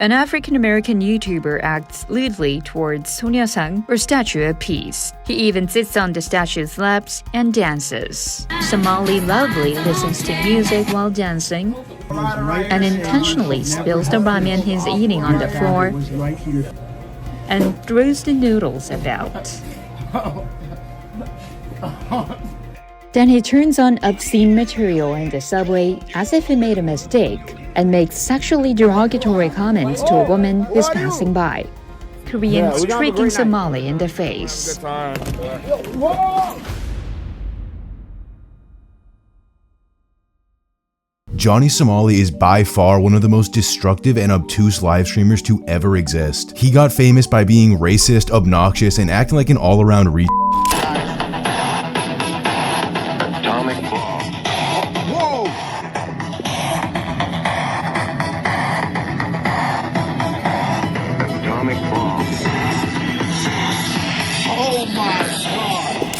An African-American YouTuber acts lewdly towards Sonia-san, or Statue of Peace. He even sits on the statue's laps and dances. Somali loudly listens to music while dancing and intentionally spills the ramen he's eating on the floor and throws the noodles about. Then he turns on obscene material in the subway as if he made a mistake and makes sexually derogatory comments to a woman who's passing by. Koreans tricking Somali in the face. Johnny Somali is by far one of the most destructive and obtuse live streamers to ever exist. He got famous by being racist, obnoxious, and acting like an all-around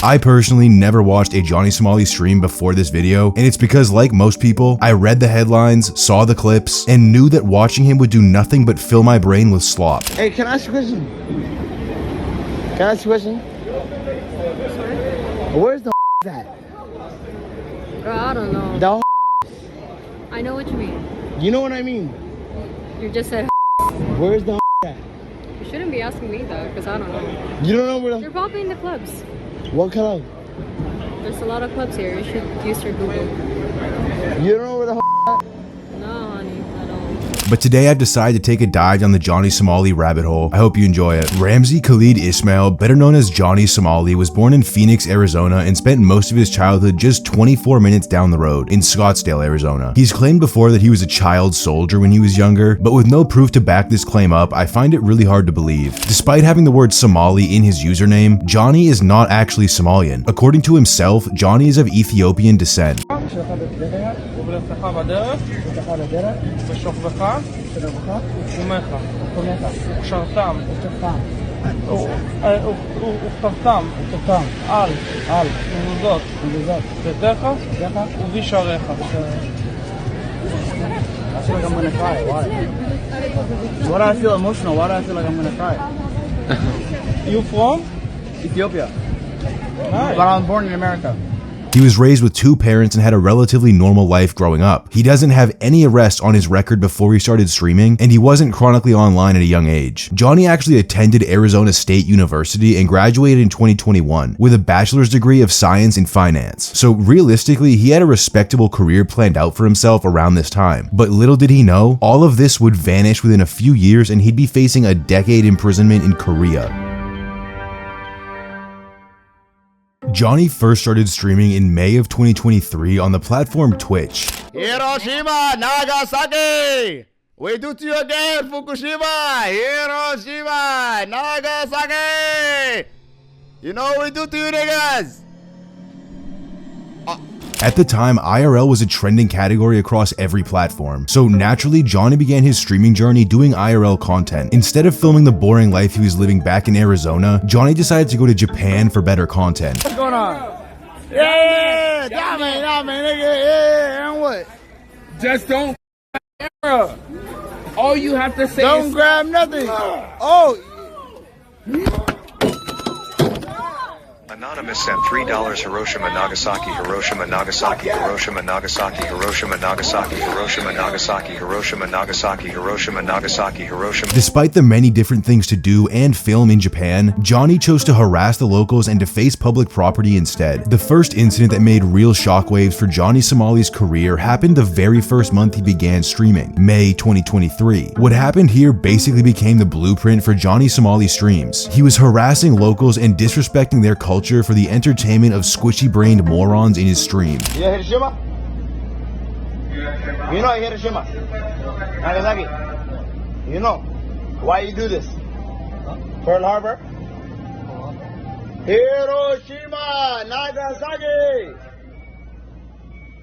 I personally never watched a Johnny Somali stream before this video, and it's because, like most people, I read the headlines, saw the clips, and knew that watching him would do nothing but fill my brain with slop. Hey, can I ask you a question? Can I ask you a question? Sorry? Where's the at? I don't know. The I know what you mean. You know what I mean? You just said Where's the at? You shouldn't be asking me though, because I don't know. You don't know where the... You're probably in the clubs. What club? There's a lot of clubs here. You should use your Google. You don't know where the at? No, honey, I don't. But today I've decided to take a dive down the Johnny Somali rabbit hole. I hope you enjoy it. Ramsey Khalid Ismail, better known as Johnny Somali, was born in Phoenix, Arizona and spent most of his childhood just 24 minutes down the road in Scottsdale, Arizona. He's claimed before that he was a child soldier when he was younger, but with no proof to back this claim up, I find it really hard to believe. Despite having the word Somali in his username, Johnny is not actually Somalian. According to himself, Johnny is of Ethiopian descent. Why do I feel emotional? Why do I feel like I'm gonna cry? You from? Ethiopia. Nice. But I was born in America. He was raised with two parents and had a relatively normal life growing up. He doesn't have any arrests on his record before he started streaming, and he wasn't chronically online at a young age. Johnny actually attended Arizona State University and graduated in 2021 with a bachelor's degree of science in finance. So realistically, he had a respectable career planned out for himself around this time. But little did he know, all of this would vanish within a few years and he'd be facing a decade imprisonment in Korea. Johnny first started streaming in May of 2023 on the platform Twitch. Hiroshima, Nagasaki! We do to you again, Fukushima! Hiroshima, Nagasaki! You know what we do to you niggas? At the time, IRL was a trending category across every platform, so naturally Johnny began his streaming journey doing IRL content. Instead of filming the boring life he was living back in Arizona, Johnny decided to go to Japan for better content. What's going on? Yeah, nigga, yeah, and what? Just don't camera. All you have to say Don't is grab nothing. Oh. Anonymous sent $3 Hiroshima Nagasaki Hiroshima Nagasaki Hiroshima Nagasaki Hiroshima Nagasaki Hiroshima Nagasaki Hiroshima Nagasaki Hiroshima Nagasaki Hiroshima. Despite the many different things to do and film in Japan, Johnny chose to harass the locals and deface public property instead. The first incident that made real shockwaves for Johnny Somali's career happened the very first month he began streaming, May 2023. What happened here basically became the blueprint for Johnny Somali streams. He was harassing locals and disrespecting their culture for the entertainment of squishy-brained morons in his stream. You know Hiroshima? You know Hiroshima? Nagasaki? You know why you do this? Pearl Harbor? Hiroshima, Nagasaki!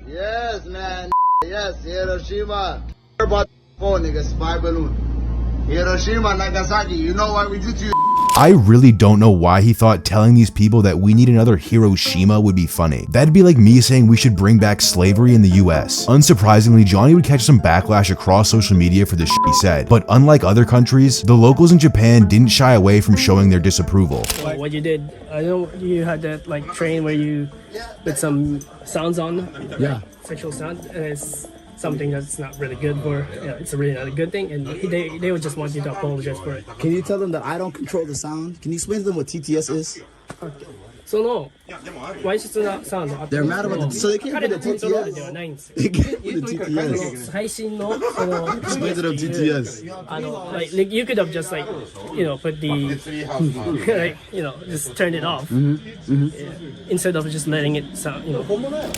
Yes, man. Yes, Hiroshima. About phone, nigga, spy balloon. Hiroshima, Nagasaki. You know why we do to you? I really don't know why he thought telling these people that we need another Hiroshima would be funny. That'd be like me saying we should bring back slavery in the US. Unsurprisingly, Johnny would catch some backlash across social media for the shit he said, but unlike other countries, the locals in Japan didn't shy away from showing their disapproval. What you did, I know you had that like train where you put some sounds on, sexual sound, and it's something that's not really good for, it's a really not a good thing, and they would just want you to apologize for it. Can you tell them that I don't control the sound? Can you explain to them what TTS is? Okay. So no, why is it not sound? They're mad about the, so they can't put the TTS. They can't put the TTS. Explain to them TTS. Like you could have just like, put the, like, just turn it off. Instead of just letting it sound,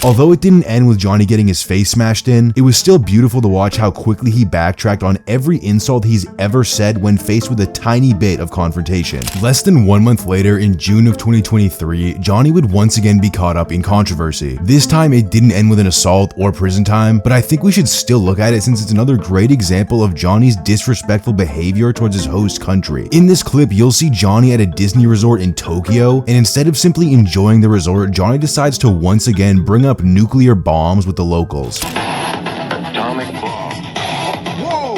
Although it didn't end with Johnny getting his face smashed in, it was still beautiful to watch how quickly he backtracked on every insult he's ever said when faced with a tiny bit of confrontation. Less than 1 month later, in June of 2023, Johnny would once again be caught up in controversy. This time it didn't end with an assault or prison time, but I think we should still look at it since it's another great example of Johnny's disrespectful behavior towards his host country. In this clip, you'll see Johnny at a Disney resort in Tokyo, and instead of simply enjoying the resort, Johnny decides to once again bring up nuclear bombs with the locals. Atomic bomb. Whoa!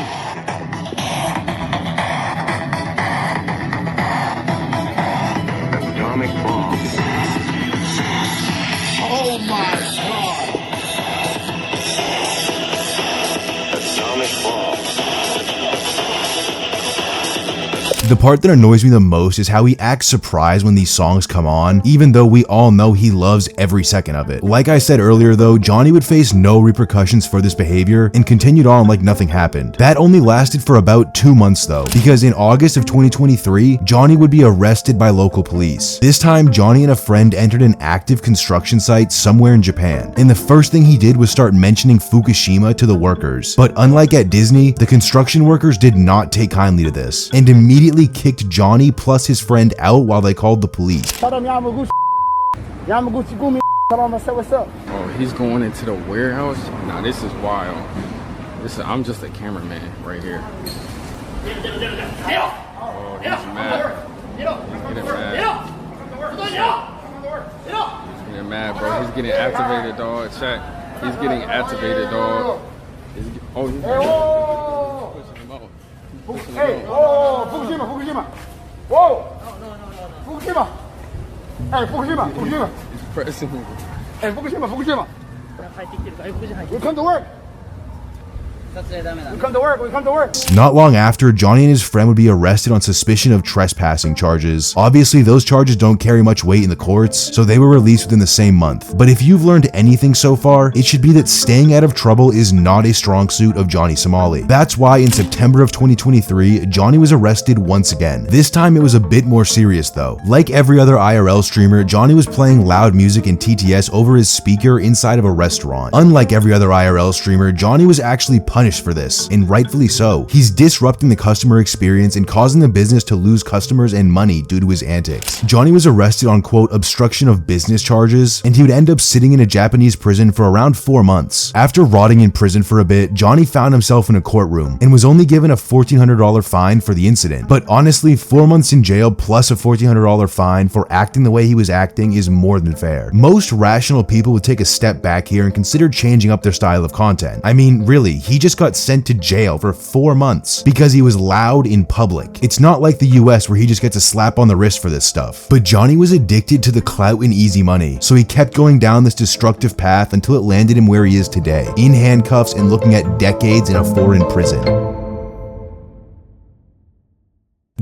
Atomic bomb. Oh my God! Atomic bomb. The part that annoys me the most is how he acts surprised when these songs come on, even though we all know he loves every second of it. Like I said earlier though, Johnny would face no repercussions for this behavior and continued on like nothing happened. That only lasted for about 2 months though, because in August of 2023, Johnny would be arrested by local police. This time, Johnny and a friend entered an active construction site somewhere in Japan, and the first thing he did was start mentioning Fukushima to the workers. But unlike at Disney, the construction workers did not take kindly to this, and immediately kicked Johnny plus his friend out while they called the police. Oh, he's going into the warehouse? Nah, this is wild. I'm just a cameraman right here. Oh, he's mad. He's getting mad, bro. He's getting activated, dog. Check. He's getting activated, dog. He's pushing him out. Hey, oh, Fukushima. Whoa! Fukushima. Hey, Fukushima. He's pressing him. Hey, Fukushima. We come to work. We come to work. Not long after, Johnny and his friend would be arrested on suspicion of trespassing charges. Obviously, those charges don't carry much weight in the courts, so they were released within the same month. But if you've learned anything so far, it should be that staying out of trouble is not a strong suit of Johnny Somali. That's why in September of 2023, Johnny was arrested once again. This time it was a bit more serious though. Like every other IRL streamer, Johnny was playing loud music and TTS over his speaker inside of a restaurant. Unlike every other IRL streamer, Johnny was actually punished for this, and rightfully so. He's disrupting the customer experience and causing the business to lose customers and money due to his antics. Johnny was arrested on quote obstruction of business charges, and he would end up sitting in a Japanese prison for around 4 months. After rotting in prison for a bit, Johnny found himself in a courtroom and was only given a $1,400 fine for the incident. But honestly, 4 months in jail plus a $1,400 fine for acting the way he was acting is more than fair. Most rational people would take a step back here and consider changing up their style of content. I mean, really, he just got sent to jail for 4 months because he was loud in public. It's not like the US where he just gets a slap on the wrist for this stuff. But Johnny was addicted to the clout and easy money, so he kept going down this destructive path until it landed him where he is today, in handcuffs and looking at decades in a foreign prison.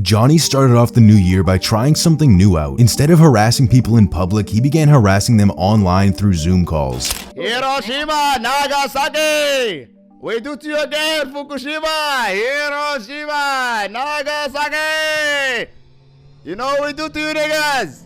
Johnny started off the new year by trying something new out. Instead of harassing people in public, he began harassing them online through Zoom calls. Hiroshima, Nagasaki! We do to you again, Fukushima! Hiroshima, Nagasaki! You know what we do to you niggas?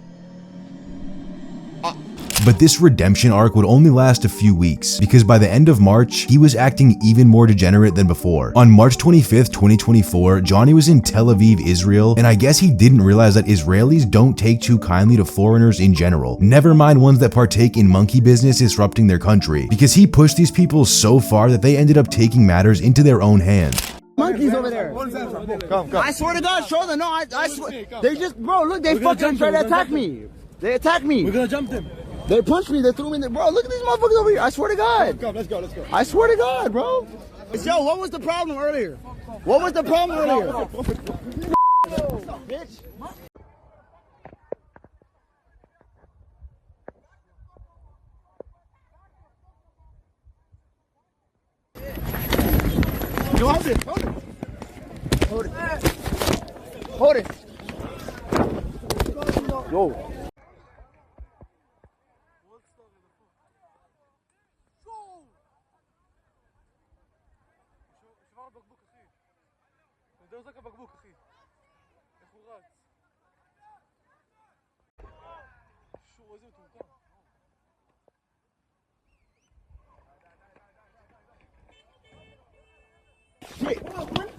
But this redemption arc would only last a few weeks, because by the end of March, he was acting even more degenerate than before. On March 25th, 2024, Johnny was in Tel Aviv, Israel, and I guess he didn't realize that Israelis don't take too kindly to foreigners in general, never mind ones that partake in monkey business disrupting their country, because he pushed these people so far that they ended up taking matters into their own hands. monkeys over there. Come. I swear to God, show them. No, I swear. They just, bro, look, they fucking try to attack me. They attacked me. We're gonna jump them. They punched me. They threw me in there. Bro, look at these motherfuckers over here. I swear to God. Let's go. I swear to God, bro. Yo, what was the problem earlier? What was the problem earlier? Bitch. Yo, hold it. Hold it. Yo.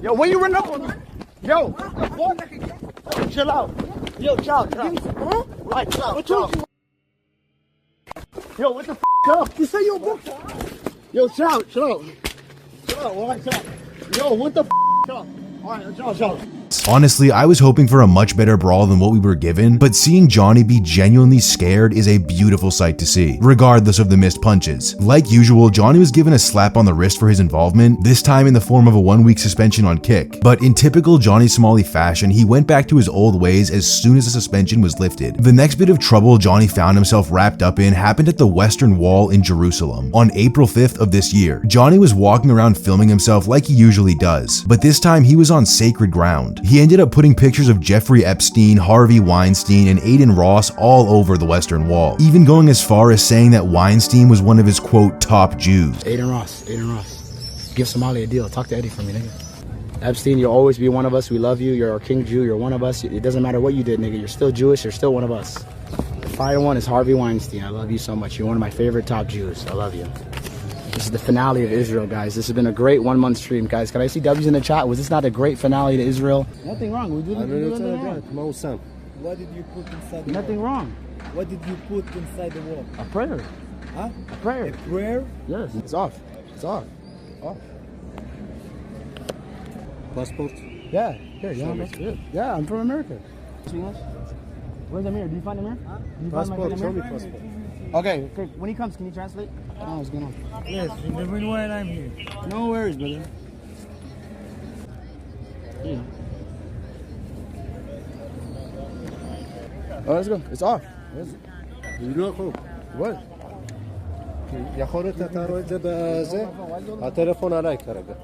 Yo, when you run up on me? Yo, chill out. Yo, chill out. Right, chill out. Yo, what the f*** up? You say your book? Yo, chill out. All right, chill out. Yo, what the f*** up? All right, chill out. Honestly, I was hoping for a much better brawl than what we were given, but seeing Johnny be genuinely scared is a beautiful sight to see, regardless of the missed punches. Like usual, Johnny was given a slap on the wrist for his involvement, this time in the form of a 1-week suspension on kick. But in typical Johnny Somali fashion, he went back to his old ways as soon as the suspension was lifted. The next bit of trouble Johnny found himself wrapped up in happened at the Western Wall in Jerusalem. On April 5th of this year, Johnny was walking around filming himself like he usually does, but this time he was on sacred ground. He ended up putting pictures of Jeffrey Epstein, Harvey Weinstein, and Aiden Ross all over the Western Wall, even going as far as saying that Weinstein was one of his quote top Jews. Aiden Ross. Give Somali a deal. Talk to Eddie for me, nigga. Epstein, you'll always be one of us. We love you. You're our king Jew. You're one of us. It doesn't matter what you did, nigga. You're still Jewish. You're still one of us. The fire one is Harvey Weinstein. I love you so much. You're one of my favorite top Jews. I love you. This is the finale of Israel, guys. This has been a great 1-month stream, guys. Can I see W's in the chat? Was this not a great finale to Israel? Nothing wrong. We didn't do anything wrong. What did you put inside the Nothing wall? wrong. What did you put inside the wall? A prayer. Huh? A prayer. A prayer? Yes. It's off. Off. Passport? Yeah. Here, yeah, I'm from America. Where's Amir? Do you find Amir? Passport. Show me passport. Okay. When he comes, can you translate? I don't know what's going on. Yes, in the meanwhile I'm here. No worries, brother. Yeah. Oh, let's go. It's off. What? יכול להיות אתה רואה את זה בזה? הטלפון עליי כרגע.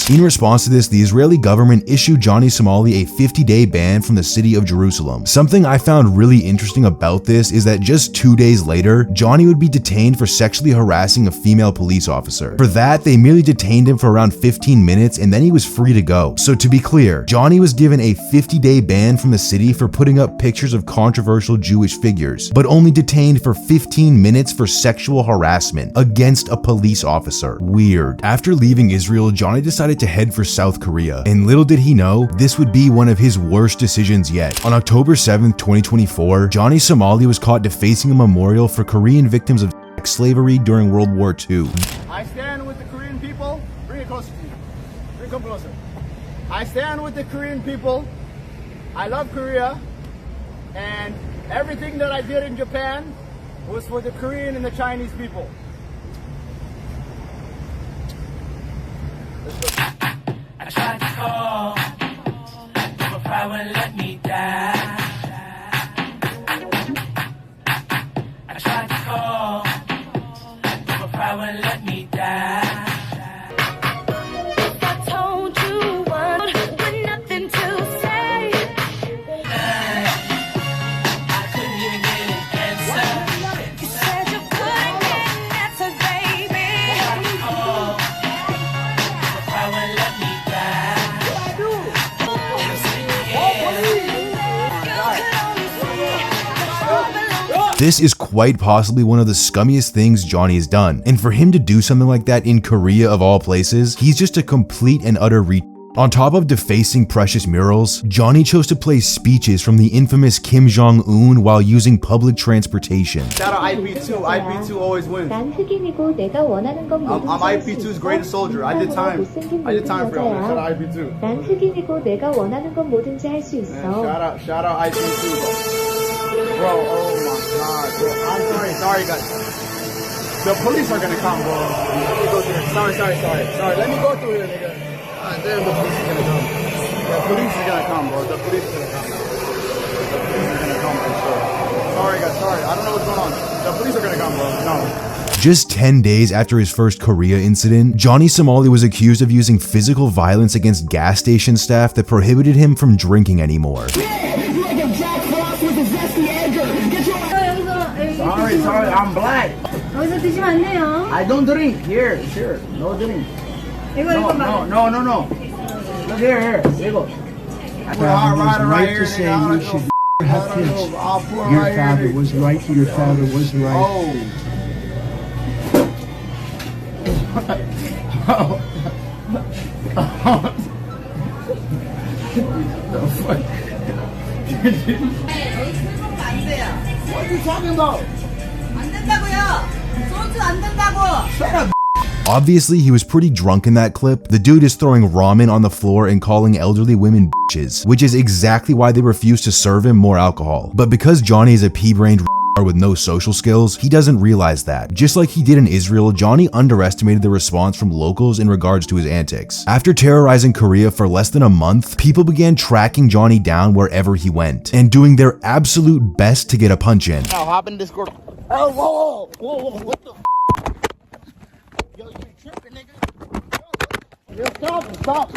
In response to this, the Israeli government issued Johnny Somali a 50-day ban from the city of Jerusalem. Something I found really interesting about this is that just 2 days later, Johnny would be detained for sexually harassing a female police officer. For that, they merely detained him for around 15 minutes and then he was free to go. So to be clear, Johnny was given a 50-day ban from the city for putting up pictures of controversial Jewish figures, but only detained for 15 minutes for sexual harassment against a police officer. Weird. After leaving Israel, Johnny decided to head for South Korea, and little did he know, this would be one of his worst decisions yet. On October 7th, 2024, Johnny Somali was caught defacing a memorial for Korean victims of sex slavery during World War II. I stand with the Korean people. Bring it closer to me. Come closer. I stand with the Korean people. I love Korea, and everything that I did in Japan was for the Korean and the Chinese people. I tried to call, but I wouldn't let me die. I tried to call, but I wouldn't let me die. If I told you one with nothing to say, I couldn't even get an answer. You said you couldn't get an answer, baby. I tried to call, but I wouldn't let me die. This is quite possibly one of the scummiest things Johnny has done, and for him to do something like that in Korea of all places, he's just a complete and utter On top of defacing precious murals, Johnny chose to play speeches from the infamous Kim Jong-un while using public transportation. Shout out IP2. IP2 always wins. I'm IP2's greatest soldier. I did time for y'all, man. Shout out IP2. Shout out IP2, bro. Oh my god, bro. I'm sorry guys. The police are gonna come, bro. Let me go through here. Sorry. Let me go through here, nigga. Damn, the police is gonna come. The police is gonna come, bro. The police is gonna come. The police are gonna come for sure. Sorry guys, sorry. I don't know what's going on. The police are gonna come, bro. No. Just 10 days after his first Korea incident, Johnny Somali was accused of using physical violence against gas station staff that prohibited him from drinking anymore. Sorry, I'm black. I don't drink. Here, no drink. No. Look here. Igo. I put a hard rider right here. To say you should have kids. Your father was right. Your father was right. What are you talking about? Shut up. Obviously, he was pretty drunk in that clip. The dude is throwing ramen on the floor and calling elderly women bitches, which is exactly why they refused to serve him more alcohol. But because Johnny is a pea-brained with no social skills, he doesn't realize that. Just like he did in Israel, Johnny underestimated the response from locals in regards to his antics. After terrorizing Korea for less than a month, people began tracking Johnny down wherever he went and doing their absolute best to get a punch in. Now hop in Discord. Oh, whoa, what the Yo, you tripping, nigga. Yo, stop.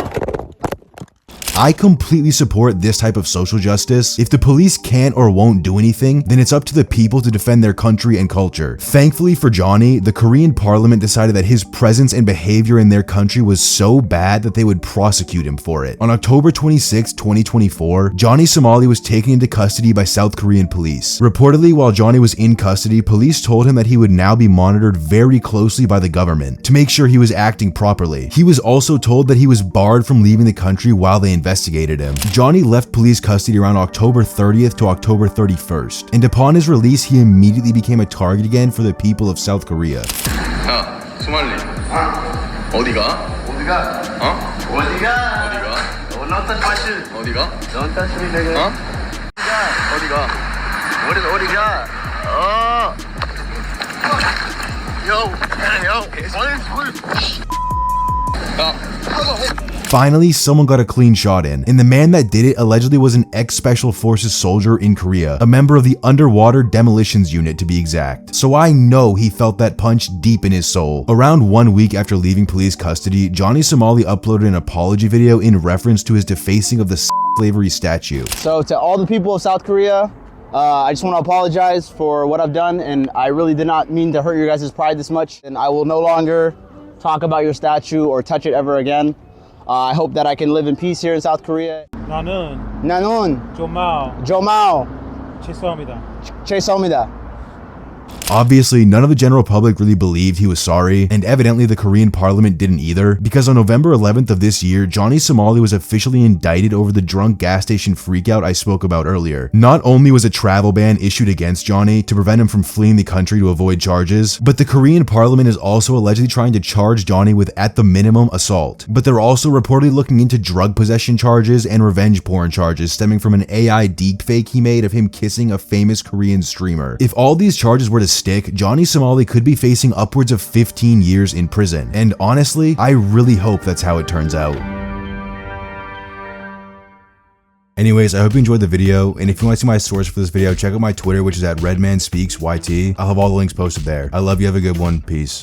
I completely support this type of social justice. If the police can't or won't do anything, then it's up to the people to defend their country and culture. Thankfully for Johnny, the Korean parliament decided that his presence and behavior in their country was so bad that they would prosecute him for it. On October 26, 2024, Johnny Somali was taken into custody by South Korean police. Reportedly, while Johnny was in custody, police told him that he would now be monitored very closely by the government to make sure he was acting properly. He was also told that he was barred from leaving the country while they investigated him. Johnny left police custody around October 30th to October 31st, and upon his release, he immediately became a target again for the people of South Korea. 소말리. 어디가? Don't touch my shoes. 어디가? Don't touch me, nigga. 어디가? 어디가? Finally, someone got a clean shot in, and the man that did it allegedly was an ex-Special Forces soldier in Korea, a member of the Underwater Demolitions Unit to be exact. So I know he felt that punch deep in his soul. Around 1 week after leaving police custody, Johnny Somali uploaded an apology video in reference to his defacing of the slavery statue. So to all the people of South Korea, I just want to apologize for what I've done, and I really did not mean to hurt your guys' pride this much, and I will no longer talk about your statue or touch it ever again. I hope that I can live in peace here in South Korea. 나는 조마오 죄송합니다. Obviously, none of the general public really believed he was sorry, and evidently the Korean parliament didn't either, because on November 11th of this year, Johnny Somali was officially indicted over the drunk gas station freakout I spoke about earlier. Not only was a travel ban issued against Johnny to prevent him from fleeing the country to avoid charges, but the Korean parliament is also allegedly trying to charge Johnny with, at the minimum, assault. But they're also reportedly looking into drug possession charges and revenge porn charges stemming from an AI deepfake he made of him kissing a famous Korean streamer. If all these charges were to stick, Johnny Somali could be facing upwards of 15 years in prison. And honestly, I really hope that's how it turns out. Anyways, I hope you enjoyed the video, and if you want to see my source for this video, check out my Twitter, which is at redmanspeaksyt. I'll have all the links posted there. I love you, have a good one, peace.